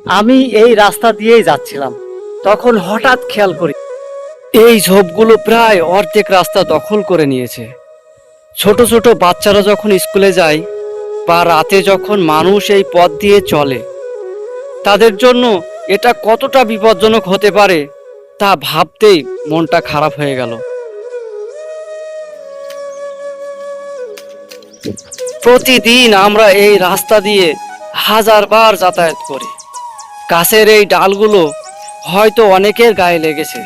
আমি এই রাস্তা দিয়েই যাচ্ছিলাম, তখন হঠাৎ খেয়াল করি এই ঝোপগুলো প্রায় অর্ধেক রাস্তা দখল করে নিয়েছে। ছোট ছোট বাচ্চারা যখন স্কুলে যায় বা রাতে যখন মানুষ এই পথ দিয়ে চলে, তাদের জন্য এটা কতটা বিপজ্জনক হতে পারে তা ভাবতেই মনটা খারাপ হয়ে গেল। প্রতিদিন আমরা এই রাস্তা দিয়ে হাজারবার যাতায়াত করি। গাছের এই ডালগুলো হয়তো অনেকের গায়ে লেগেছে,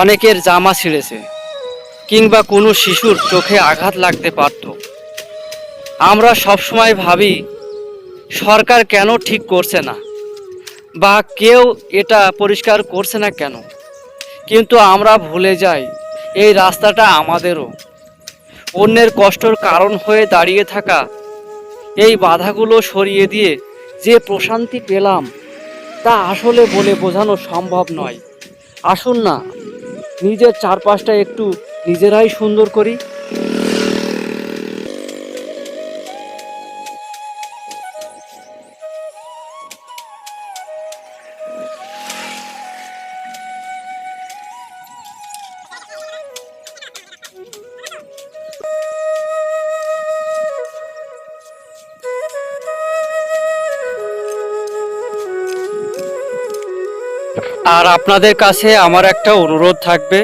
অনেকের জামা ছিঁড়েছে, কিংবা কোনো শিশুর চোখে আঘাত লাগতে পারত। আমরা সবসময় ভাবি সরকার কেন ঠিক করছে না, বা কেউ এটা পরিষ্কার করছে না কেন, কিন্তু আমরা ভুলে যাই এই রাস্তাটা আমাদেরও। অন্যের কষ্টর কারণ হয়ে দাঁড়িয়ে থাকা এই বাধাগুলো সরিয়ে দিয়ে যে প্রশান্তি পেলাম তা আসলে বলে বোঝানো সম্ভব নয়। আসুন না, নিজের চারপাশটা একটু নিজেরাই সুন্দর করি। আর আপনাদের কাছে আমার একটা অনুরোধ থাকবে,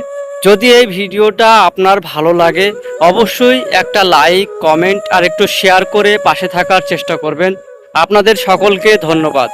যদি এই ভিডিওটা আপনার ভালো লাগে অবশ্যই একটা লাইক, কমেন্ট আর একটু শেয়ার করে পাশে থাকার চেষ্টা করবেন। আপনাদের সকলকে ধন্যবাদ।